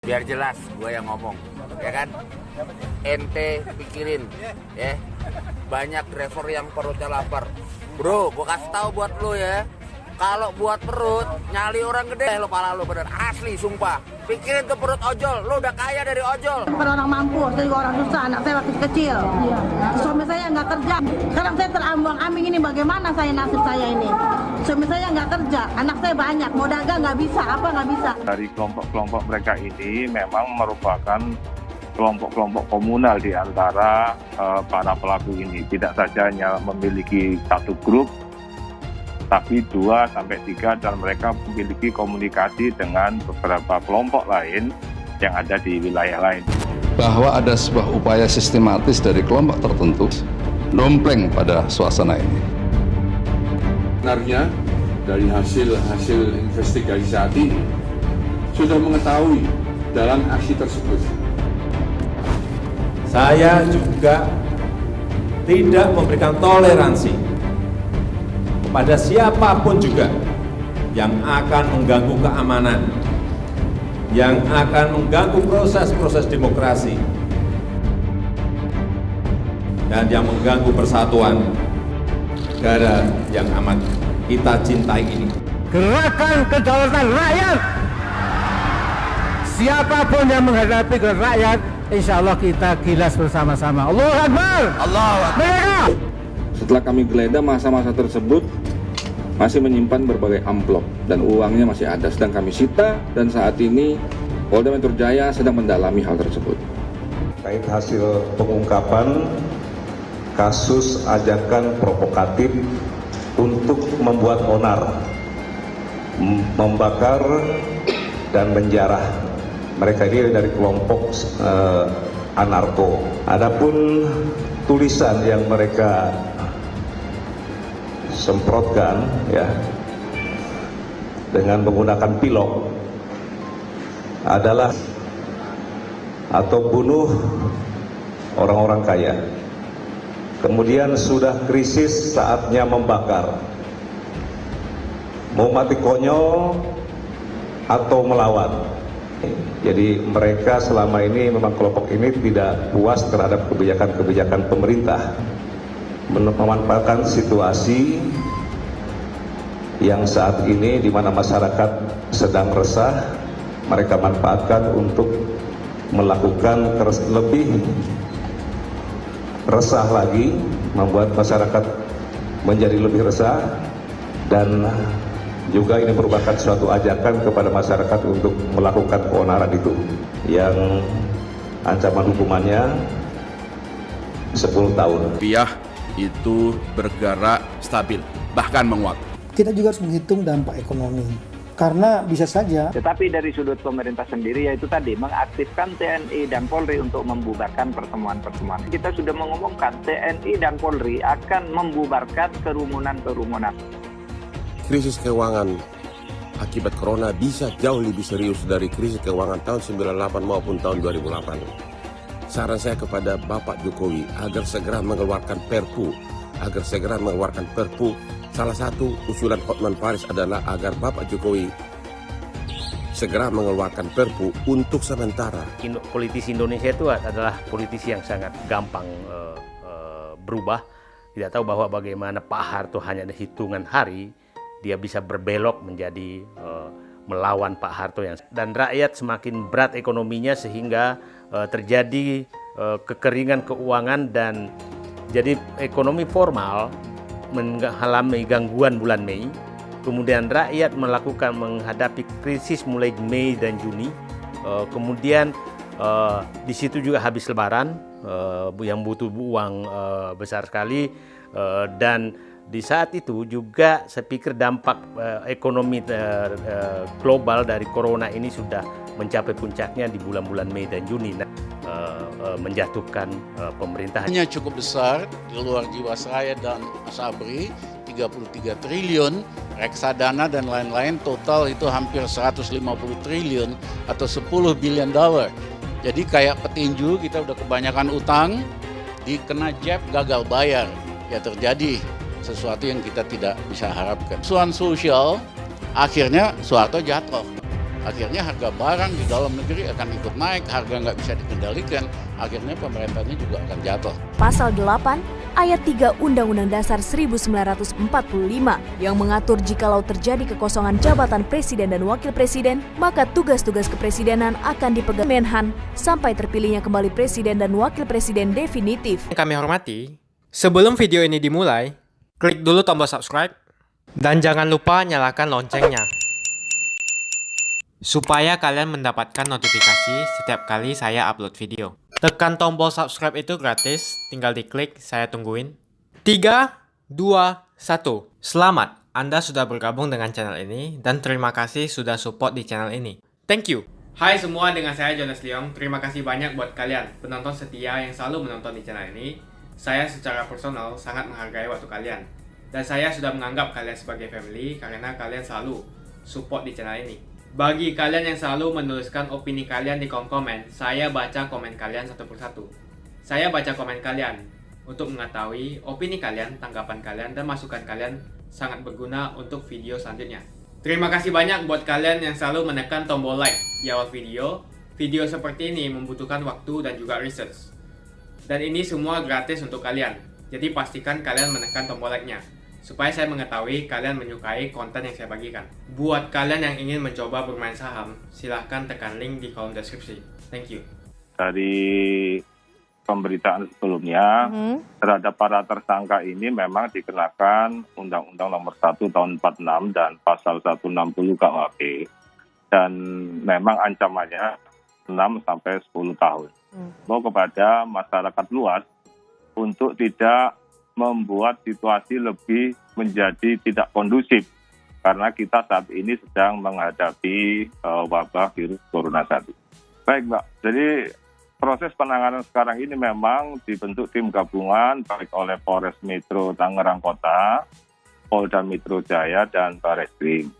Biar jelas gue yang ngomong, ya kan? Ente pikirin, ya. Banyak driver yang perutnya lapar. Bro, gue kasih tahu buat lo ya. Kalau buat perut, nyali orang gede lo pala lo bener. Asli, sumpah. Pikirin tuh perut ojol, lo udah kaya dari ojol. Bukan orang mampu, saya juga orang susah, anak saya waktu kecil. Suami saya nggak kerja. Sekarang saya terambang-ambing ini bagaimana saya nasib saya ini. Suami saya nggak kerja, anak saya banyak, mau dagang nggak bisa, apa nggak bisa. Dari kelompok-kelompok mereka ini memang merupakan kelompok-kelompok komunal di antara para pelaku ini. Tidak saja hanya memiliki satu grup, tapi 2-3 dan mereka memiliki komunikasi dengan beberapa kelompok lain yang ada di wilayah lain. Bahwa ada sebuah upaya sistematis dari kelompok tertentu dompleng pada suasana ini. Sebenarnya dari hasil investigasi saat ini sudah mengetahui dalam aksi tersebut. Saya juga tidak memberikan toleransi kepada siapapun juga yang akan mengganggu keamanan, yang akan mengganggu proses-proses demokrasi, dan yang mengganggu persatuan negara yang amat kita cintai ini. Gerakan kedaulatan rakyat. Siapapun yang menghadapi rakyat, insya Allah kita gilas bersama-sama. Allahu Akbar. Allahu Akbar. Setelah kami geledah, masa-masa tersebut masih menyimpan berbagai amplop dan uangnya masih ada, sedang kami sita dan saat ini Polda Metro Jaya sedang mendalami hal tersebut. Terkait hasil pengungkapan kasus ajakan provokatif untuk membuat onar, membakar dan menjarah. Mereka ini dari kelompok anarko. Adapun tulisan yang mereka semprotkan ya dengan menggunakan pilok adalah atau bunuh orang-orang kaya. Kemudian sudah krisis saatnya membakar. Mau mati konyol atau melawan. Jadi mereka selama ini memang kelompok ini tidak puas terhadap kebijakan-kebijakan pemerintah. Memanfaatkan situasi yang saat ini di mana masyarakat sedang resah, mereka manfaatkan untuk melakukan lebih resah lagi, membuat masyarakat menjadi lebih resah, dan juga ini merupakan suatu ajakan kepada masyarakat untuk melakukan keonaran itu yang ancaman hukumannya 10 tahun. Rupiah itu bergerak stabil, bahkan menguat. Kita juga harus menghitung dampak ekonomi, karena bisa saja. Tetapi dari sudut pemerintah sendiri, yaitu tadi mengaktifkan TNI dan Polri untuk membubarkan pertemuan-pertemuan. Kita sudah mengumumkan TNI dan Polri akan membubarkan kerumunan-kerumunan. Krisis keuangan akibat corona bisa jauh lebih serius dari krisis keuangan tahun 98 maupun tahun 2008. Saran saya kepada Bapak Jokowi agar segera mengeluarkan Perpu. Salah satu usulan Hotman Paris adalah agar Bapak Jokowi segera mengeluarkan Perpu untuk sementara. Politisi Indonesia itu adalah politisi yang sangat gampang berubah. Tidak tahu bahwa bagaimana Pak Harto hanya ada hitungan hari, dia bisa berbelok menjadi melawan Pak Harto dan rakyat semakin berat ekonominya sehingga terjadi kekeringan keuangan dan jadi ekonomi formal mengalami gangguan bulan Mei. Kemudian rakyat menghadapi krisis mulai Mei dan Juni. Kemudian di situ juga habis Lebaran yang butuh uang besar sekali dan di saat itu juga saya pikir dampak ekonomi global dari corona ini sudah mencapai puncaknya di bulan-bulan Mei dan Juni, menjatuhkan pemerintah. Hanya cukup besar di luar Jiwasraya dan Asabri, 33 triliun, reksadana dan lain-lain total itu hampir 150 triliun atau 10 billion dollar. Jadi kayak petinju kita udah kebanyakan utang, dikena jab gagal bayar, ya terjadi sesuatu yang kita tidak bisa harapkan. Soal sosial, akhirnya Soeharto jatuh. akhirnya harga barang di dalam negeri akan ikut naik, harga nggak bisa dikendalikan, akhirnya pemerintahnya juga akan jatuh. Pasal 8 ayat 3 Undang-Undang Dasar 1945 yang mengatur jikalau terjadi kekosongan jabatan presiden dan wakil presiden, maka tugas-tugas kepresidenan akan dipegang Menhan sampai terpilihnya kembali presiden dan wakil presiden definitif. Kami hormati, sebelum video ini dimulai, klik dulu tombol subscribe dan jangan lupa nyalakan loncengnya supaya kalian mendapatkan notifikasi setiap kali saya upload video. Tekan tombol subscribe itu gratis, tinggal diklik, saya tungguin. 3, 2, 1. Selamat, Anda sudah bergabung dengan channel ini dan terima kasih sudah support di channel ini. Thank you. Hai semua, dengan saya Jonas Leong. Terima kasih banyak buat kalian, penonton setia yang selalu menonton di channel ini. Saya secara personal sangat menghargai waktu kalian. Dan saya sudah menganggap kalian sebagai family karena kalian selalu support di channel ini. Bagi kalian yang selalu menuliskan opini kalian di kolom komen, saya baca komen kalian satu persatu. Saya baca komen kalian untuk mengetahui opini kalian, tanggapan kalian, dan masukan kalian sangat berguna untuk video selanjutnya. Terima kasih banyak buat kalian yang selalu menekan tombol like di awal video. Video seperti ini membutuhkan waktu dan juga research. Dan ini semua gratis untuk kalian. Jadi pastikan kalian menekan tombol like-nya supaya saya mengetahui kalian menyukai konten yang saya bagikan. Buat kalian yang ingin mencoba bermain saham, silahkan tekan link di kolom deskripsi. Thank you. Dari pemberitaan sebelumnya, terhadap para tersangka ini memang dikenakan Undang-Undang Nomor 1 Tahun 46 dan Pasal 160 KUHP. Dan memang ancamannya 6 sampai 10 tahun. Mau kepada masyarakat luas untuk tidak membuat situasi lebih menjadi tidak kondusif karena kita saat ini sedang menghadapi wabah virus corona 1. Baik Mbak, jadi proses penanganan sekarang ini memang dibentuk tim gabungan baik oleh Polres Metro Tangerang Kota, Polda Metro Jaya, dan Barreskrim.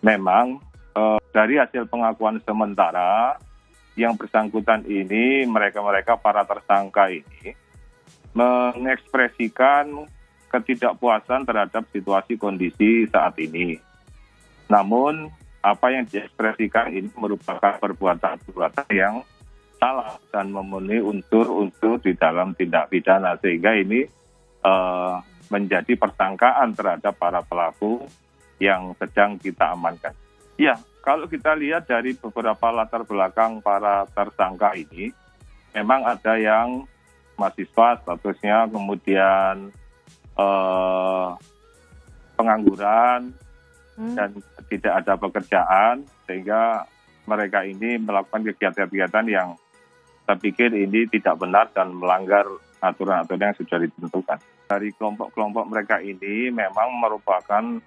Memang dari hasil pengakuan sementara yang bersangkutan ini, mereka para tersangka ini mengekspresikan ketidakpuasan terhadap situasi kondisi saat ini. Namun, apa yang diekspresikan ini merupakan perbuatan-perbuatan yang salah dan memenuhi unsur-unsur di dalam tindak pidana, sehingga ini menjadi persangkaan terhadap para pelaku yang sedang kita amankan. Ya, kalau kita lihat dari beberapa latar belakang para tersangka ini, memang ada yang mahasiswa statusnya, kemudian pengangguran dan tidak ada pekerjaan, sehingga mereka ini melakukan kegiatan-kegiatan yang saya pikir ini tidak benar dan melanggar aturan-aturan yang sudah ditentukan. Dari kelompok-kelompok mereka ini memang merupakan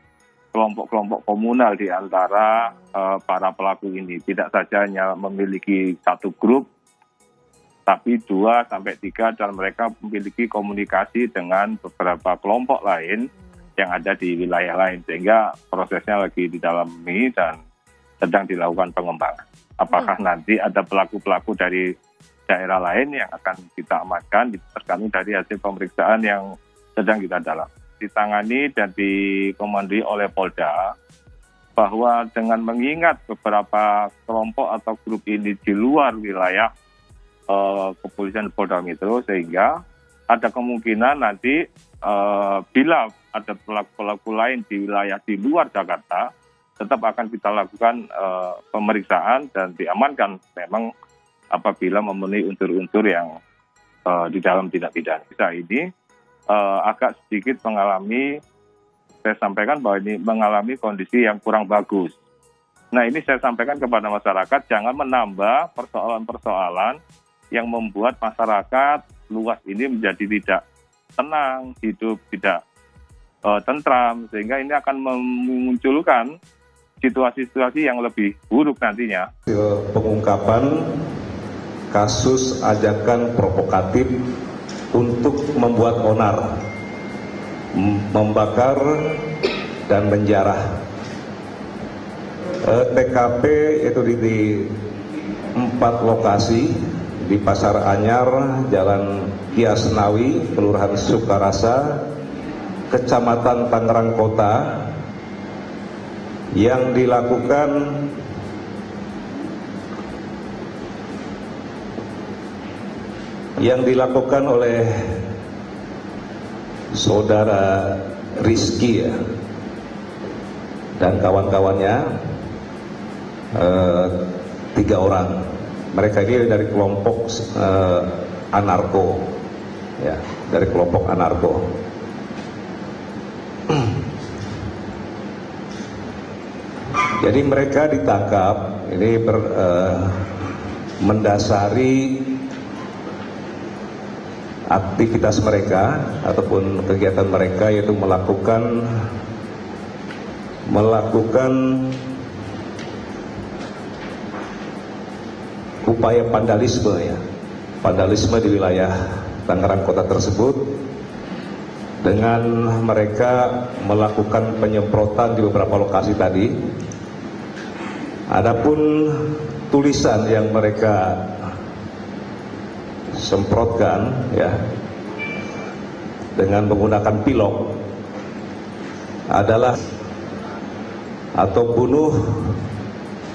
kelompok-kelompok komunal di antara para pelaku ini. Tidak saja hanya memiliki satu grup, tapi 2 sampai 3 dan mereka memiliki komunikasi dengan beberapa kelompok lain yang ada di wilayah lain, sehingga prosesnya lagi didalami dan sedang dilakukan pengembangan. Apakah nanti ada pelaku-pelaku dari daerah lain yang akan kita amankan, tergantung dari hasil pemeriksaan yang sedang kita dalam. Ditangani dan dikomandoi oleh Polda, bahwa dengan mengingat beberapa kelompok atau grup ini di luar wilayah kepolisian Polda Metro, sehingga ada kemungkinan nanti bila ada pelaku-pelaku lain di wilayah di luar Jakarta, tetap akan kita lakukan pemeriksaan dan diamankan memang apabila memenuhi unsur-unsur yang di dalam tindak pidana. Ini agak sedikit mengalami, saya sampaikan bahwa ini mengalami kondisi yang kurang bagus. Nah, ini saya sampaikan kepada masyarakat, jangan menambah persoalan-persoalan yang membuat masyarakat luas ini menjadi tidak tenang, hidup tidak tentram, sehingga ini akan memunculkan situasi-situasi yang lebih buruk nantinya. Pengungkapan kasus ajakan provokatif untuk membuat onar, membakar dan menjarah. TKP itu di 4 lokasi, di Pasar Anyar, Jalan Kiasnawi, Kelurahan Sukarasa, Kecamatan Tangerang Kota, yang dilakukan yang dilakukan oleh saudara Rizky ya, dan kawan-kawannya, 3 orang. Mereka ini dari kelompok anarko, ya, dari kelompok anarko. Jadi mereka ditangkap ini mendasari aktivitas mereka ataupun kegiatan mereka, yaitu melakukan upaya vandalisme ya, vandalisme di wilayah Tangerang Kota tersebut dengan mereka melakukan penyemprotan di beberapa lokasi tadi. Adapun tulisan yang mereka semprotkan ya dengan menggunakan pilok adalah atau bunuh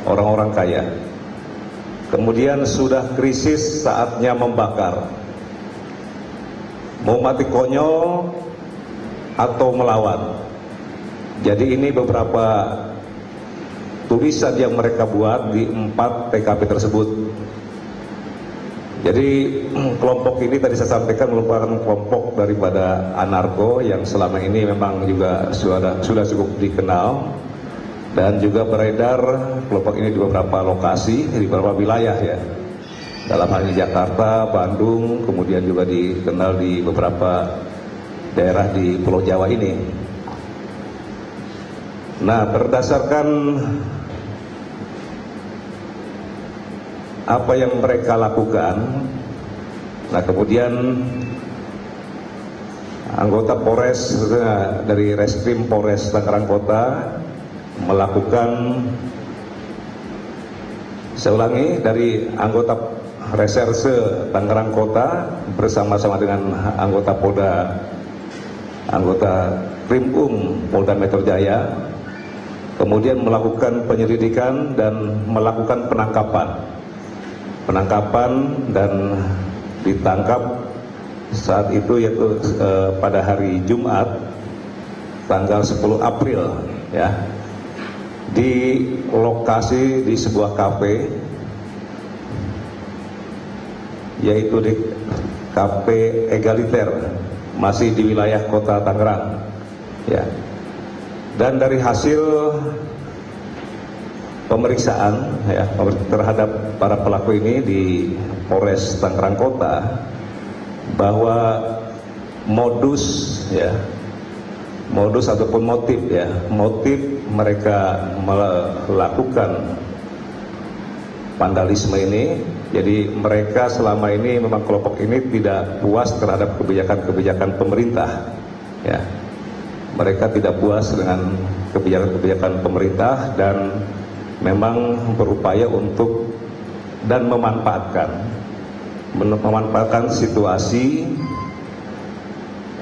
orang-orang kaya. Kemudian sudah krisis, saatnya membakar. Mau mati konyol atau melawan. Jadi ini beberapa tulisan yang mereka buat di 4 TKP tersebut. Jadi kelompok ini tadi saya sampaikan merupakan kelompok daripada anarko yang selama ini memang juga sudah cukup dikenal dan juga beredar kelompok ini di beberapa lokasi, di beberapa wilayah ya. Dalam hal ini Jakarta, Bandung, kemudian juga dikenal di beberapa daerah di Pulau Jawa ini. Nah, berdasarkan apa yang mereka lakukan, nah kemudian anggota Polres dari Reskrim Polres Tangerang Kota melakukan, saya ulangi, dari anggota Reserse Tangerang Kota bersama-sama dengan anggota Krimum Polda Metro Jaya, kemudian melakukan penyelidikan dan melakukan penangkapan dan ditangkap saat itu, yaitu pada hari Jumat tanggal 10 April ya, di lokasi di sebuah kafe, yaitu di Kafe Egaliter, masih di wilayah Kota Tangerang ya. Dan dari hasil pemeriksaan ya terhadap para pelaku ini di Polres Tangerang Kota, bahwa modus ataupun motif mereka melakukan vandalisme ini. Jadi mereka selama ini memang kelompok ini tidak puas terhadap kebijakan-kebijakan pemerintah ya. Mereka tidak puas dengan kebijakan-kebijakan pemerintah dan memang berupaya untuk dan memanfaatkan situasi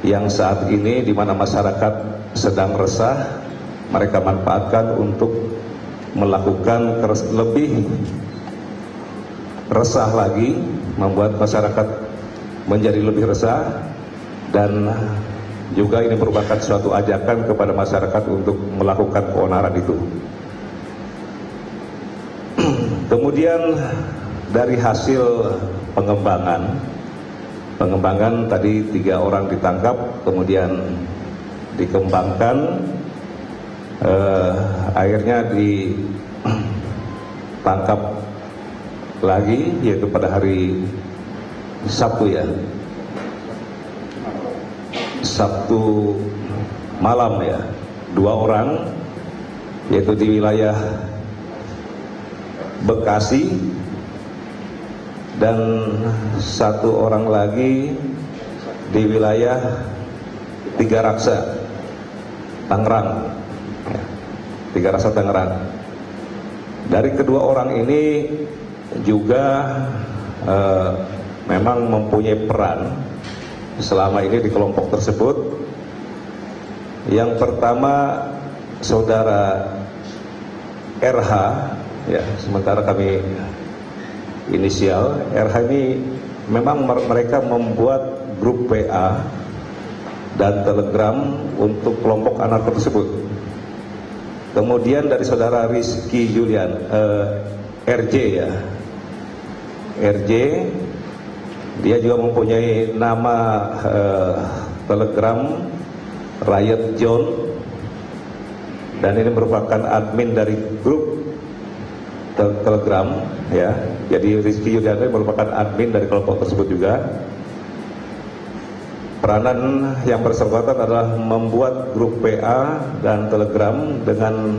yang saat ini di mana masyarakat sedang resah. Mereka manfaatkan untuk melakukan lebih resah lagi, membuat masyarakat menjadi lebih resah, dan juga ini merupakan suatu ajakan kepada masyarakat untuk melakukan keonaran itu. Kemudian dari hasil pengembangan tadi 3 orang ditangkap, kemudian dikembangkan, akhirnya ditangkap lagi, yaitu pada hari Sabtu ya, Sabtu malam ya, 2 orang, yaitu di wilayah Bekasi, dan 1 orang lagi di wilayah Tiga Raksa Tangerang ya, Tiga Raksa Tangerang. Dari kedua orang ini juga memang mempunyai peran selama ini di kelompok tersebut. Yang pertama saudara RH ya, sementara kami inisial, RH ini memang mereka membuat grup WA dan Telegram untuk kelompok anarko tersebut. Kemudian dari saudara Rizky Julian, RJ ya, RJ, dia juga mempunyai nama Telegram Riot John, dan ini merupakan admin dari grup Telegram ya. Jadi Rizky Julian merupakan admin dari kelompok tersebut juga. Peranan yang bersangkutan adalah membuat grup WA dan Telegram dengan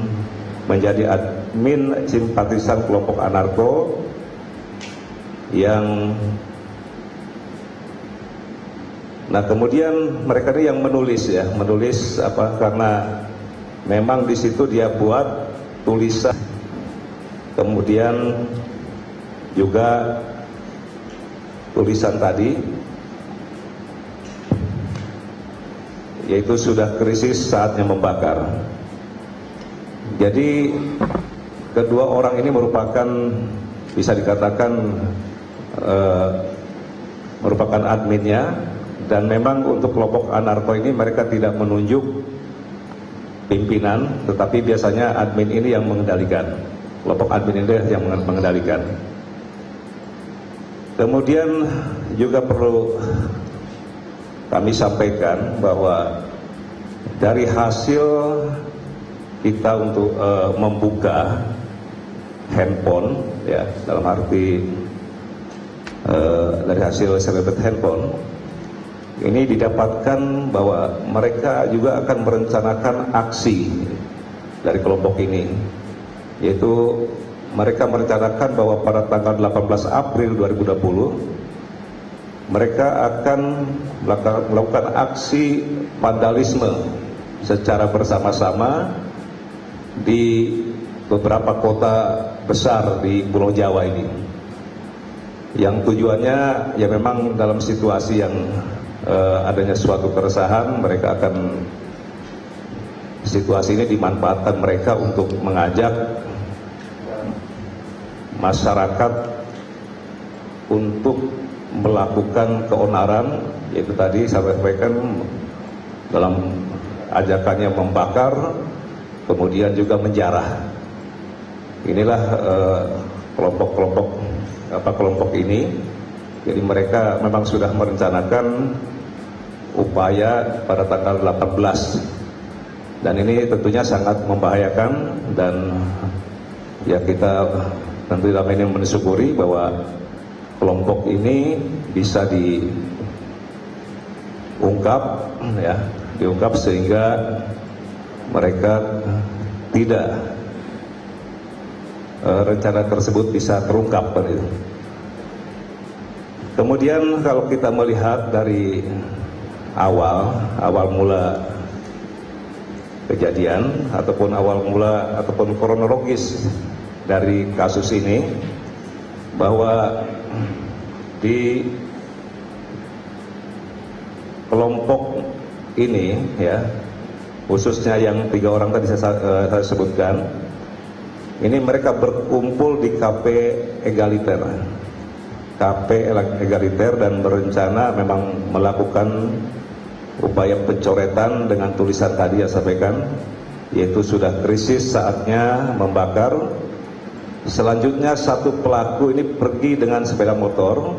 menjadi admin simpatisan kelompok anarko yang kemudian mereka ini yang menulis apa, karena memang di situ dia buat tulisan, kemudian juga tulisan tadi, yaitu sudah krisis saatnya membakar. Jadi kedua orang ini merupakan, bisa dikatakan merupakan adminnya, dan memang untuk kelompok anarko ini mereka tidak menunjuk pimpinan, tetapi biasanya admin ini yang mengendalikan, kelompok admin ini yang mengendalikan. Kemudian juga perlu kami sampaikan bahwa dari hasil kita untuk membuka handphone ya, dalam arti dari hasil servet handphone ini didapatkan bahwa mereka juga akan merencanakan aksi dari kelompok ini, yaitu mereka merencanakan bahwa pada tanggal 18 April 2020 mereka akan melakukan aksi vandalisme secara bersama-sama di beberapa kota besar di Pulau Jawa ini, yang tujuannya ya memang dalam situasi yang adanya suatu keresahan, mereka akan, situasi ini dimanfaatkan mereka untuk mengajak masyarakat untuk melakukan keonaran, yaitu tadi saya sampaikan dalam ajakannya membakar, kemudian juga menjarah. Inilah kelompok ini. Jadi mereka memang sudah merencanakan upaya pada tanggal 18, dan ini tentunya sangat membahayakan, dan ya kita tentu dalam ini mensyukuri bahwa kelompok ini bisa diungkap sehingga mereka tidak rencana tersebut bisa terungkap. Kemudian kalau kita melihat dari awal mula kejadian ataupun kronologis dari kasus ini, bahwa di kelompok ini ya, khususnya yang 3 orang tadi saya sebutkan, ini mereka berkumpul di KP Egaliter dan berencana memang melakukan upaya pencoretan dengan tulisan tadi yang saya sampaikan, yaitu sudah krisis saatnya membakar. Selanjutnya satu pelaku ini pergi dengan sepeda motor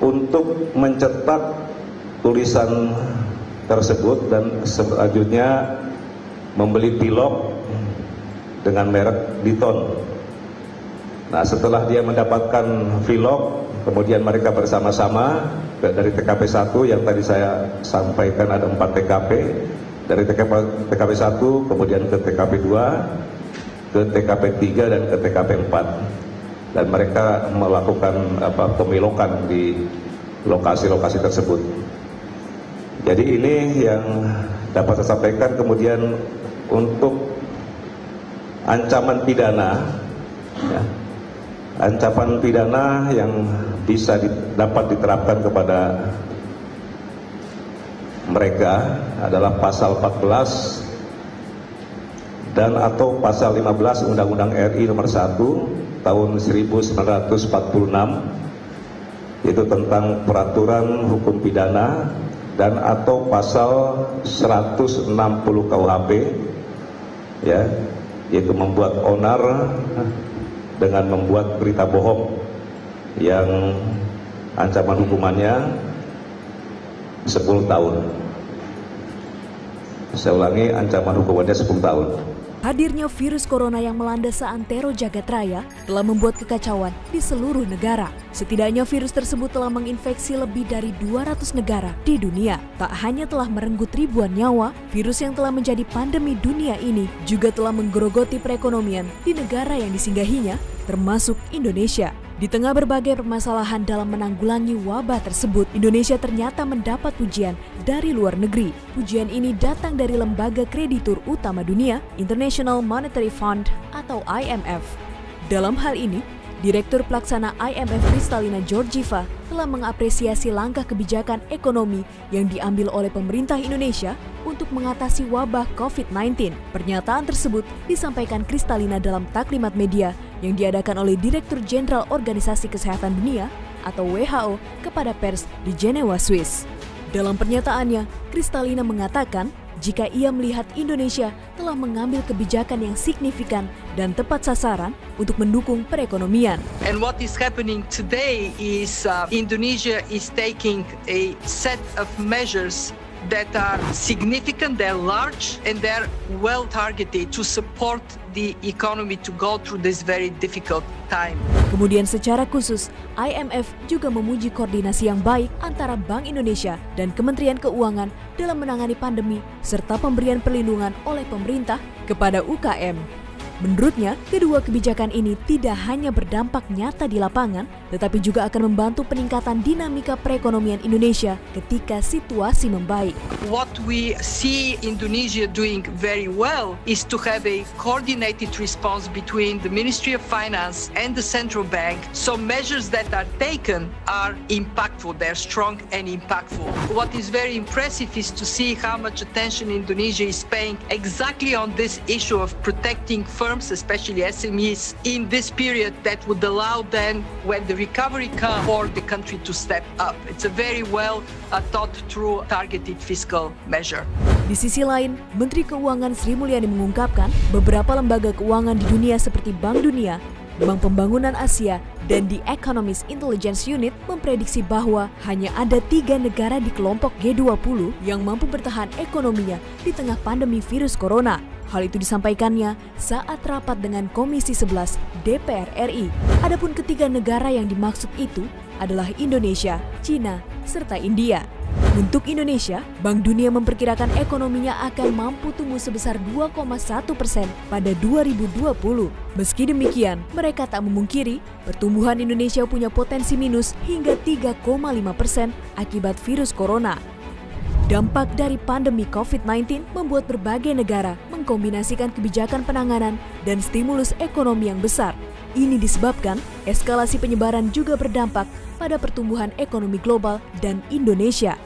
untuk mencetak tulisan tersebut, dan selanjutnya membeli pilok dengan merek Diton. Nah, setelah dia mendapatkan pilok, kemudian mereka bersama-sama dari TKP 1 yang tadi saya sampaikan ada 4 TKP, dari TKP 1 kemudian ke TKP 2, ke TKP 3 dan ke TKP 4, dan mereka melakukan pemilokan di lokasi-lokasi tersebut. Jadi ini yang dapat saya sampaikan. Kemudian untuk ancaman pidana ya, ancaman pidana yang bisa dapat diterapkan kepada mereka adalah pasal 14 dan atau pasal 15 Undang-Undang RI nomor 1 tahun 1946 itu tentang peraturan hukum pidana dan atau pasal 160 KUHP, ya, yaitu membuat onar dengan membuat berita bohong yang ancaman hukumannya 10 tahun. Saya ulangi, ancaman hukumannya 10 tahun. Hadirnya virus corona yang melanda seantero jagat raya telah membuat kekacauan di seluruh negara. Setidaknya virus tersebut telah menginfeksi lebih dari 200 negara di dunia. Tak hanya telah merenggut ribuan nyawa, virus yang telah menjadi pandemi dunia ini juga telah menggerogoti perekonomian di negara yang disinggahinya, termasuk Indonesia. Di tengah berbagai permasalahan dalam menanggulangi wabah tersebut, Indonesia ternyata mendapat pujian dari luar negeri. Pujian ini datang dari lembaga kreditur utama dunia, International Monetary Fund atau IMF. Dalam hal ini, Direktur Pelaksana IMF Kristalina Georgieva telah mengapresiasi langkah kebijakan ekonomi yang diambil oleh pemerintah Indonesia untuk mengatasi wabah COVID-19. Pernyataan tersebut disampaikan Kristalina dalam taklimat media yang diadakan oleh Direktur Jenderal Organisasi Kesehatan Dunia atau WHO kepada pers di Jenewa, Swiss. Dalam pernyataannya, Kristalina mengatakan jika ia melihat Indonesia telah mengambil kebijakan yang signifikan dan tepat sasaran untuk mendukung perekonomian. And what is happening today is Indonesia is taking a set of measures that are significant, they're large, and they're well targeted to support the economy to go through this very difficult time. Kemudian secara khusus, IMF juga memuji koordinasi yang baik antara Bank Indonesia dan Kementerian Keuangan dalam menangani pandemi serta pemberian perlindungan oleh pemerintah kepada UKM. Menurutnya, kedua kebijakan ini tidak hanya berdampak nyata di lapangan, tetapi juga akan membantu peningkatan dinamika perekonomian Indonesia ketika situasi membaik. What we see Indonesia doing very well is to have a coordinated response between the Ministry of Finance and the Central Bank. So measures that are taken are impactful, they're strong and impactful. What is very impressive is to see how much attention Indonesia is paying exactly on this issue of protecting firms, especially SMEs, in this period that would allow then, when the recovery comes, for the country to step up. It's a very well thought through targeted fiscal measure. Di sisi lain, Menteri Keuangan Sri Mulyani mengungkapkan beberapa lembaga keuangan di dunia seperti Bank Dunia, Bank Pembangunan Asia, dan The Economist Intelligence Unit memprediksi bahwa hanya ada 3 negara di kelompok G20 yang mampu bertahan ekonominya di tengah pandemi virus corona. Hal itu disampaikannya saat rapat dengan Komisi 11 DPR RI. Adapun ketiga negara yang dimaksud itu adalah Indonesia, Cina, serta India. Untuk Indonesia, Bank Dunia memperkirakan ekonominya akan mampu tumbuh sebesar 2,1% pada 2020. Meski demikian, mereka tak memungkiri pertumbuhan Indonesia punya potensi minus hingga 3,5% akibat virus corona. Dampak dari pandemi COVID-19 membuat berbagai negara mengkombinasikan kebijakan penanganan dan stimulus ekonomi yang besar. Ini disebabkan eskalasi penyebaran juga berdampak pada pertumbuhan ekonomi global dan Indonesia.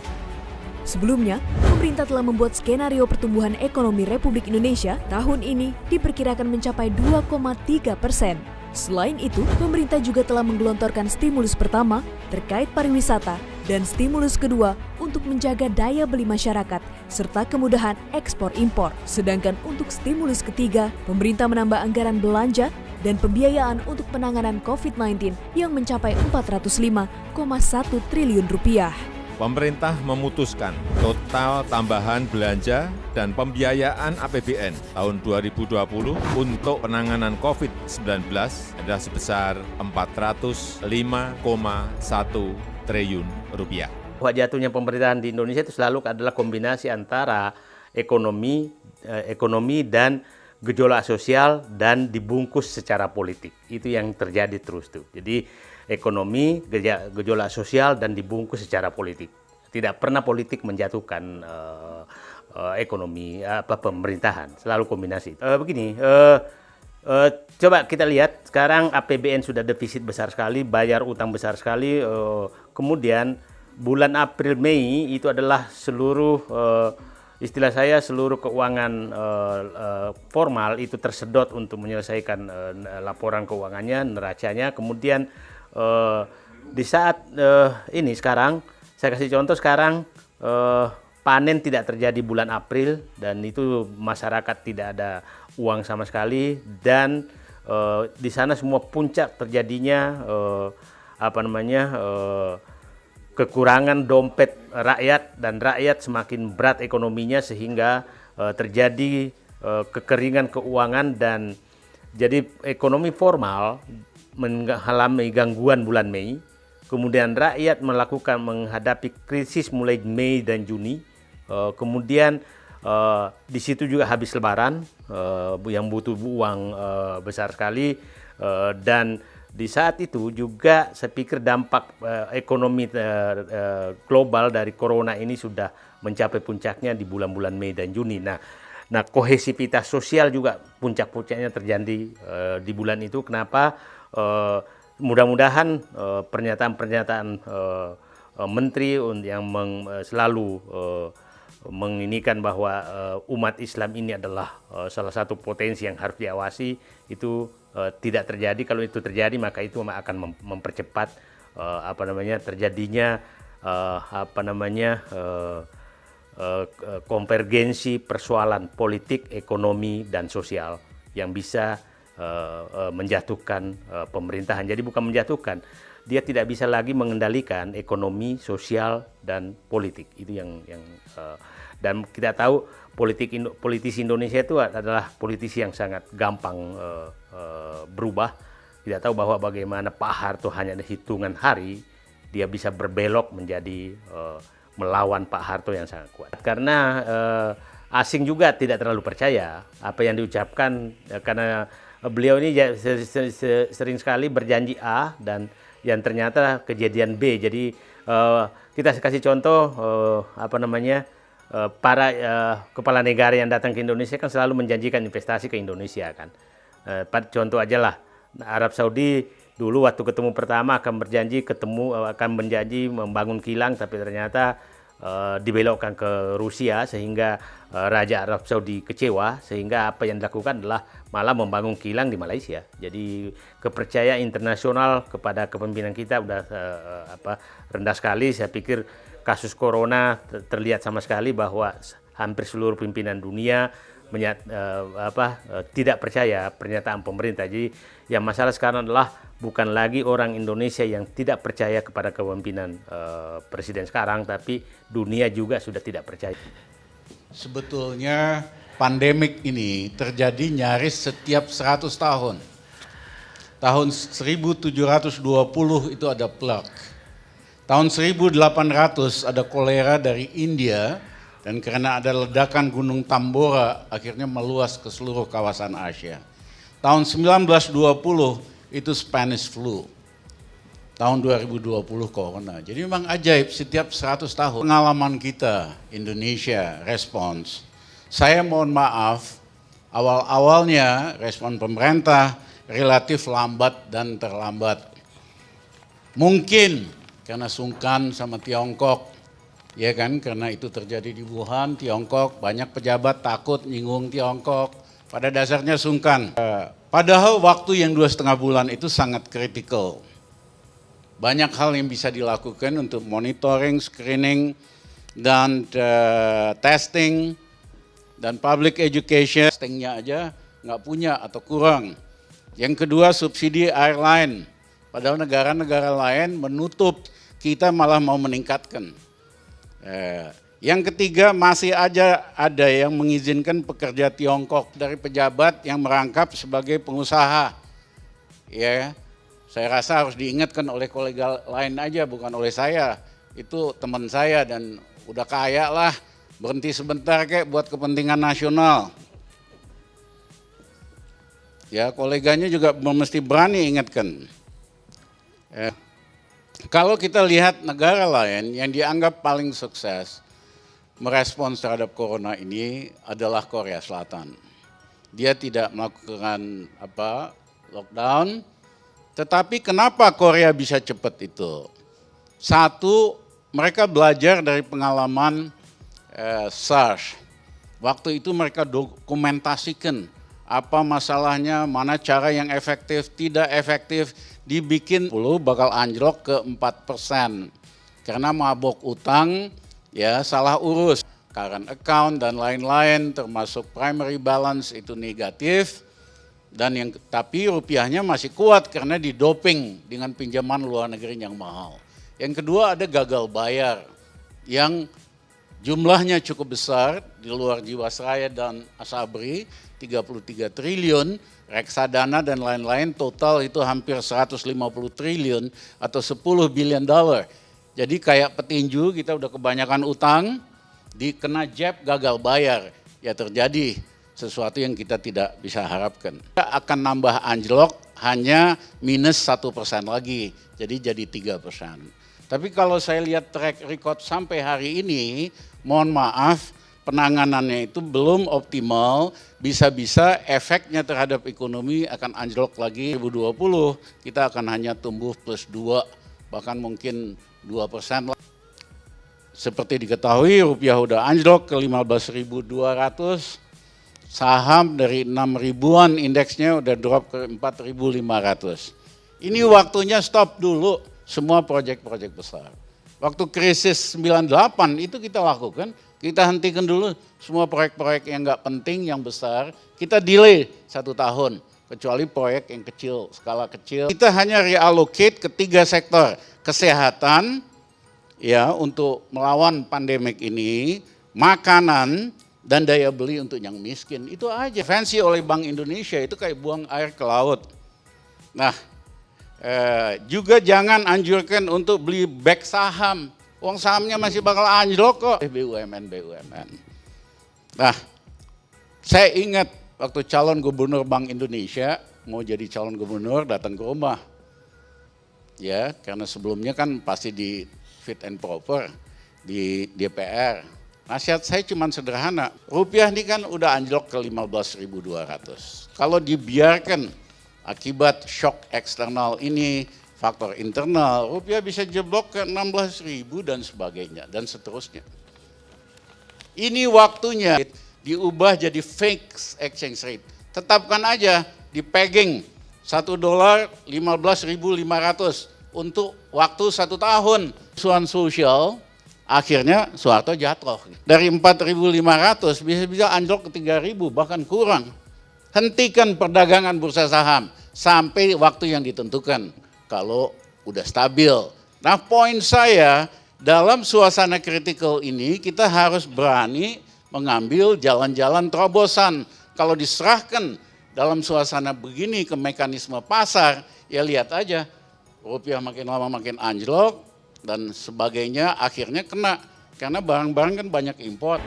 Sebelumnya, pemerintah telah membuat skenario pertumbuhan ekonomi Republik Indonesia tahun ini diperkirakan mencapai 2,3%. Selain itu, pemerintah juga telah menggelontorkan stimulus pertama terkait pariwisata dan stimulus kedua untuk menjaga daya beli masyarakat serta kemudahan ekspor impor. Sedangkan untuk stimulus ketiga, pemerintah menambah anggaran belanja dan pembiayaan untuk penanganan COVID-19 yang mencapai 405,1 triliun rupiah. Pemerintah memutuskan total tambahan belanja dan pembiayaan APBN tahun 2020 untuk penanganan COVID-19 adalah sebesar 405,1 triliun rupiah. Jatuhnya pemerintahan di Indonesia itu selalu adalah kombinasi antara ekonomi dan gejolak sosial dan dibungkus secara politik. Itu yang terjadi terus tuh. Jadi ekonomi, gejolak sosial dan dibungkus secara politik. Tidak pernah politik menjatuhkan ekonomi pemerintahan, selalu kombinasi. Coba kita lihat sekarang APBN sudah defisit besar sekali, bayar utang besar sekali. Kemudian bulan April Mei itu adalah seluruh istilah saya seluruh keuangan formal itu tersedot untuk menyelesaikan laporan keuangannya, neracanya. Kemudian di saat ini sekarang, saya kasih contoh sekarang, panen tidak terjadi bulan April dan itu masyarakat tidak ada uang sama sekali, dan di sana semua puncak terjadinya kekurangan dompet rakyat, dan rakyat semakin berat ekonominya sehingga terjadi kekeringan keuangan, dan jadi ekonomi formal mengalami gangguan bulan Mei. Kemudian rakyat menghadapi krisis mulai Mei dan Juni. Kemudian di situ juga habis Lebaran, yang butuh uang besar sekali, dan di saat itu juga saya pikir dampak ekonomi global dari corona ini sudah mencapai puncaknya di bulan-bulan Mei dan Juni. Nah, kohesivitas sosial juga puncak-puncaknya terjadi di bulan itu. Kenapa? Mudah-mudahan pernyataan-pernyataan menteri yang selalu menginikan bahwa umat Islam ini adalah salah satu potensi yang harus diawasi itu tidak terjadi. Kalau itu terjadi maka itu akan mempercepat terjadinya konvergensi persoalan politik, ekonomi, dan sosial yang bisa menjatuhkan pemerintahan. Jadi bukan menjatuhkan, dia tidak bisa lagi mengendalikan ekonomi, sosial, dan politik. Itu yang dan kita tahu politisi Indonesia itu adalah politisi yang sangat gampang berubah. Tidak tahu bahwa bagaimana Pak Harto hanya hitungan hari dia bisa berbelok menjadi melawan Pak Harto yang sangat kuat. Karena asing juga tidak terlalu percaya apa yang diucapkan, karena beliau ini sering sekali berjanji A dan yang ternyata kejadian B. Jadi kita kasih contoh para kepala negara yang datang ke Indonesia kan selalu menjanjikan investasi ke Indonesia kan. Contoh aja lah, Arab Saudi dulu waktu ketemu pertama akan berjanji membangun kilang, tapi ternyata dibelokkan ke Rusia sehingga Raja Arab Saudi kecewa, sehingga apa yang dilakukan adalah malah membangun kilang di Malaysia. Jadi kepercayaan internasional kepada kepemimpinan kita udah rendah sekali. Saya pikir kasus corona terlihat sama sekali bahwa hampir seluruh pimpinan dunia tidak percaya pernyataan pemerintah. Jadi yang masalah sekarang adalah bukan lagi orang Indonesia yang tidak percaya kepada kepemimpinan presiden sekarang, tapi dunia juga sudah tidak percaya. Sebetulnya pandemik ini terjadi nyaris setiap 100 tahun. Tahun 1720 itu ada plague. Tahun 1800 ada kolera dari India, dan karena ada ledakan Gunung Tambora akhirnya meluas ke seluruh kawasan Asia. Tahun 1920 itu Spanish flu. Tahun 2020 corona. Jadi memang ajaib, setiap 100 tahun pengalaman kita Indonesia respons. Saya mohon maaf, awal-awalnya respon pemerintah relatif lambat dan terlambat. Mungkin karena sungkan sama Tiongkok, ya kan, karena itu terjadi di Wuhan, Tiongkok, banyak pejabat takut nyinggung Tiongkok, pada dasarnya sungkan. Padahal waktu yang 2,5 bulan itu sangat kritikal. Banyak hal yang bisa dilakukan untuk monitoring, screening, dan testing, dan public education. Testingnya aja nggak punya atau kurang. Yang kedua, subsidi airline. Padahal negara-negara lain menutup, kita malah mau meningkatkan. Yang ketiga, masih aja ada yang mengizinkan pekerja Tiongkok dari pejabat yang merangkap sebagai pengusaha. Ya, saya rasa harus diingatkan oleh kolega lain aja, bukan oleh saya. Itu teman saya dan udah kaya lah, berhenti sebentar kek buat kepentingan nasional. Ya, koleganya juga mesti berani ingatkan. Kalau kita lihat negara lain yang dianggap paling sukses merespons terhadap corona ini adalah Korea Selatan. Dia tidak melakukan lockdown, tetapi kenapa Korea bisa cepat itu? Satu, mereka belajar dari pengalaman SARS. Waktu itu mereka dokumentasikan apa masalahnya, mana cara yang efektif, tidak efektif, dibikin 10 bakal anjlok ke 4%. Karena mabok utang, ya salah urus. Current account dan lain-lain termasuk primary balance itu negatif. Tapi rupiahnya masih kuat karena didoping dengan pinjaman luar negeri yang mahal. Yang kedua ada gagal bayar yang jumlahnya cukup besar di luar Jiwasraya dan Asabri, 33 triliun, reksadana dan lain-lain total itu hampir 150 triliun atau 10 billion dollar. Jadi kayak petinju kita udah kebanyakan utang, dikena jab gagal bayar, ya terjadi sesuatu yang kita tidak bisa harapkan. Kita akan nambah anjlok hanya minus 1% lagi, jadi 3%. Tapi kalau saya lihat track record sampai hari ini, mohon maaf, penanganannya itu belum optimal, bisa-bisa efeknya terhadap ekonomi akan anjlok lagi. 2020 kita akan hanya tumbuh plus 2, bahkan mungkin 2%. Seperti diketahui rupiah udah anjlok ke 15.200, saham dari 6 ribuan indeksnya udah drop ke 4.500. Ini waktunya stop dulu semua proyek-proyek besar. Waktu krisis 98 itu kita lakukan, kita hentikan dulu semua proyek-proyek yang nggak penting, yang besar, kita delay 1 tahun. Kecuali proyek yang kecil, skala kecil. Kita hanya reallocate ke 3 sektor, kesehatan, ya untuk melawan pandemik ini, makanan, dan daya beli untuk yang miskin. Itu aja. Fancy oleh Bank Indonesia itu kayak buang air ke laut. Nah, juga jangan anjurkan untuk beli back saham. Uang sahamnya masih bakal anjlok kok. BUMN. Nah, saya ingat waktu calon gubernur Bank Indonesia mau jadi calon gubernur datang ke rumah. Ya, karena sebelumnya kan pasti di fit and proper di DPR. Nasihat saya cuma sederhana, rupiah ini kan udah anjlok ke 15.200. Kalau dibiarkan akibat shock eksternal ini, faktor internal, rupiah bisa jeblok ke 16.000 dan sebagainya, dan seterusnya. Ini waktunya diubah jadi fixed exchange rate. Tetapkan aja di pegging $1 15.500 untuk waktu 1 tahun. Suan sosial, akhirnya Soeharto jatuh. Dari 4.500 bisa anjlok ke 3.000 bahkan kurang. Hentikan perdagangan bursa saham sampai waktu yang ditentukan kalau udah stabil. Nah, poin saya dalam suasana kritikal ini kita harus berani mengambil jalan-jalan terobosan. Kalau diserahkan dalam suasana begini ke mekanisme pasar, ya lihat aja rupiah makin lama makin anjlok dan sebagainya, akhirnya kena karena barang-barang kan banyak import.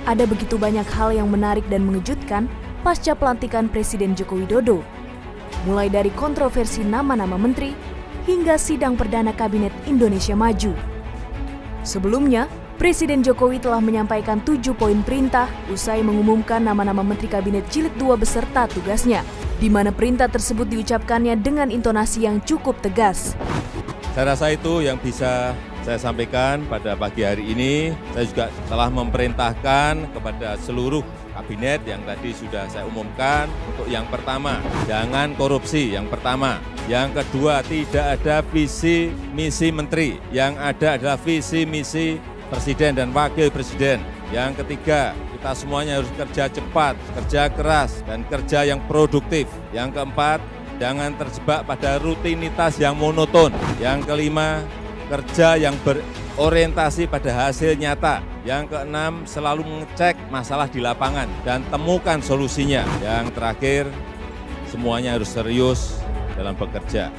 Ada begitu banyak hal yang menarik dan mengejutkan pasca pelantikan Presiden Joko Widodo. Mulai dari kontroversi nama-nama menteri hingga sidang perdana Kabinet Indonesia Maju. Sebelumnya, Presiden Jokowi telah menyampaikan 7 poin perintah usai mengumumkan nama-nama Menteri Kabinet Jilid 2 beserta tugasnya, di mana perintah tersebut diucapkannya dengan intonasi yang cukup tegas. Saya rasa itu yang bisa saya sampaikan pada pagi hari ini. Saya juga telah memerintahkan kepada seluruh kabinet yang tadi sudah saya umumkan. Untuk yang pertama, jangan korupsi, yang pertama. Yang kedua, tidak ada visi misi menteri. Yang ada adalah visi misi Presiden dan Wakil Presiden. Yang ketiga, kita semuanya harus kerja cepat, kerja keras, dan kerja yang produktif. Yang keempat, jangan terjebak pada rutinitas yang monoton. Yang kelima, kerja yang berorientasi pada hasil nyata. Yang keenam, selalu mengecek masalah di lapangan dan temukan solusinya. Yang terakhir, semuanya harus serius dalam bekerja.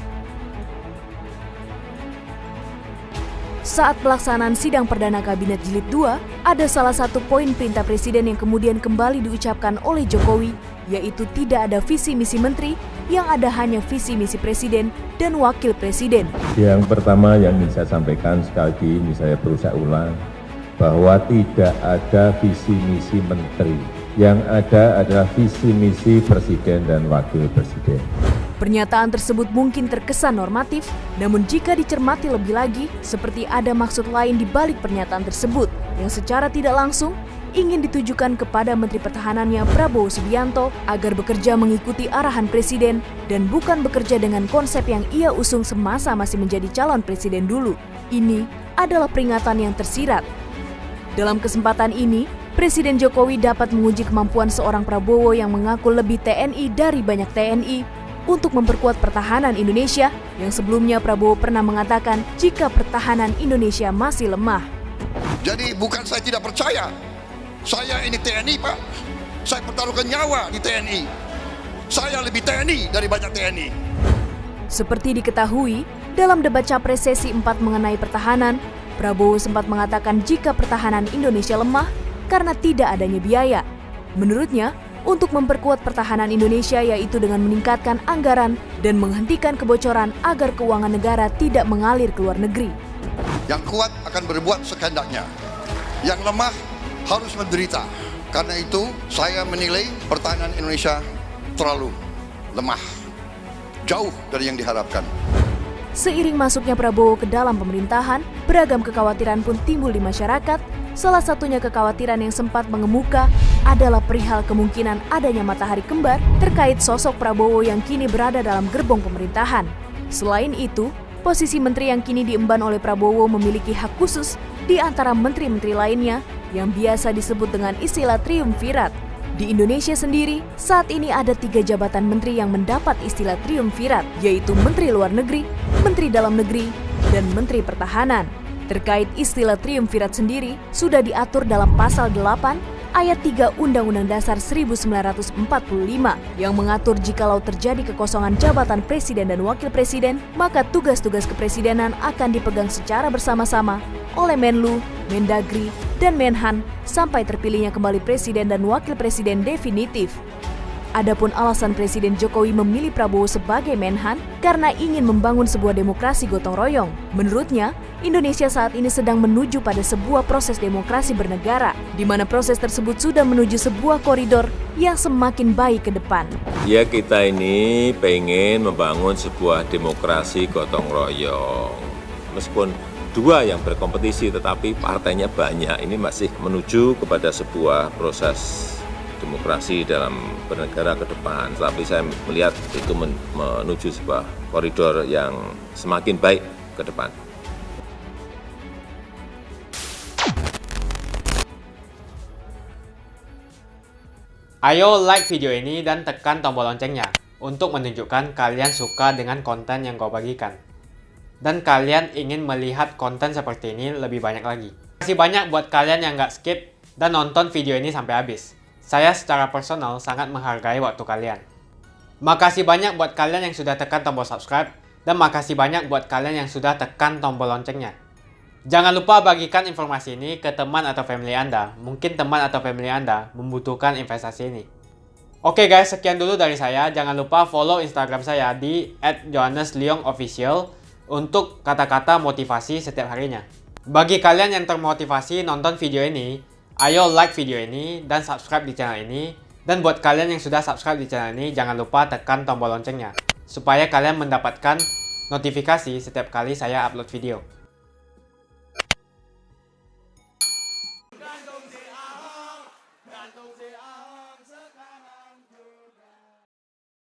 Saat pelaksanaan sidang perdana Kabinet Jilid 2, ada salah satu poin perintah Presiden yang kemudian kembali diucapkan oleh Jokowi, yaitu tidak ada visi misi menteri, yang ada hanya visi misi Presiden dan Wakil Presiden. Yang pertama yang ingin saya sampaikan sekali lagi, ini saya perlu saya ulang, bahwa tidak ada visi misi menteri. Yang ada adalah visi misi Presiden dan Wakil Presiden. Pernyataan tersebut mungkin terkesan normatif, namun jika dicermati lebih lagi, seperti ada maksud lain di balik pernyataan tersebut, yang secara tidak langsung ingin ditujukan kepada Menteri Pertahanannya Prabowo Subianto agar bekerja mengikuti arahan Presiden dan bukan bekerja dengan konsep yang ia usung semasa masih menjadi calon Presiden dulu. Ini adalah peringatan yang tersirat. Dalam kesempatan ini, Presiden Jokowi dapat menguji kemampuan seorang Prabowo yang mengaku lebih TNI dari banyak TNI untuk memperkuat pertahanan Indonesia yang sebelumnya Prabowo pernah mengatakan jika pertahanan Indonesia masih lemah. Jadi bukan saya tidak percaya, saya ini TNI Pak, saya pertaruhkan nyawa di TNI, saya lebih TNI dari banyak TNI. Seperti diketahui, dalam debat Capres sesi 4 mengenai pertahanan, Prabowo sempat mengatakan jika pertahanan Indonesia lemah karena tidak adanya biaya. Menurutnya, untuk memperkuat pertahanan Indonesia yaitu dengan meningkatkan anggaran dan menghentikan kebocoran agar keuangan negara tidak mengalir ke luar negeri. Yang kuat akan berbuat sekehendaknya, yang lemah harus menderita. Karena itu, saya menilai pertahanan Indonesia terlalu lemah, jauh dari yang diharapkan. Seiring masuknya Prabowo ke dalam pemerintahan, beragam kekhawatiran pun timbul di masyarakat. Salah satunya kekhawatiran yang sempat mengemuka adalah perihal kemungkinan adanya matahari kembar terkait sosok Prabowo yang kini berada dalam gerbong pemerintahan. Selain itu, posisi menteri yang kini diemban oleh Prabowo memiliki hak khusus di antara menteri-menteri lainnya yang biasa disebut dengan istilah triumvirat. Di Indonesia sendiri, saat ini ada 3 jabatan menteri yang mendapat istilah triumvirat, yaitu Menteri Luar Negeri, Menteri Dalam Negeri, dan Menteri Pertahanan. Terkait istilah triumvirat sendiri, sudah diatur dalam Pasal 8 Ayat 3 Undang-Undang Dasar 1945 yang mengatur jikalau terjadi kekosongan jabatan Presiden dan Wakil Presiden, maka tugas-tugas kepresidenan akan dipegang secara bersama-sama oleh Menlu, Mendagri, dan Menhan sampai terpilihnya kembali Presiden dan Wakil Presiden definitif. Adapun alasan Presiden Jokowi memilih Prabowo sebagai Menhan karena ingin membangun sebuah demokrasi gotong royong. Menurutnya, Indonesia saat ini sedang menuju pada sebuah proses demokrasi bernegara, di mana proses tersebut sudah menuju sebuah koridor yang semakin baik ke depan. Ya, kita ini pengen membangun sebuah demokrasi gotong royong. Meskipun 2 yang berkompetisi, tetapi partainya banyak. Ini masih menuju kepada sebuah proses demokrasi dalam bernegara ke depan. Tapi saya melihat itu menuju sebuah koridor yang semakin baik ke depan. Ayo like video ini dan tekan tombol loncengnya untuk menunjukkan kalian suka dengan konten yang gue bagikan. Dan kalian ingin melihat konten seperti ini lebih banyak lagi. Terima kasih banyak buat kalian yang nggak skip dan nonton video ini sampai habis. Saya secara personal sangat menghargai waktu kalian. Makasih banyak buat kalian yang sudah tekan tombol subscribe, dan makasih banyak buat kalian yang sudah tekan tombol loncengnya. Jangan lupa bagikan informasi ini ke teman atau family Anda. Mungkin teman atau family Anda membutuhkan investasi ini. Oke guys, sekian dulu dari saya. Jangan lupa follow Instagram saya di @johannesleongofficial untuk kata-kata motivasi setiap harinya. Bagi kalian yang termotivasi nonton video ini, ayo like video ini dan subscribe di channel ini. Dan buat kalian yang sudah subscribe di channel ini, jangan lupa tekan tombol loncengnya supaya kalian mendapatkan notifikasi setiap kali saya upload video.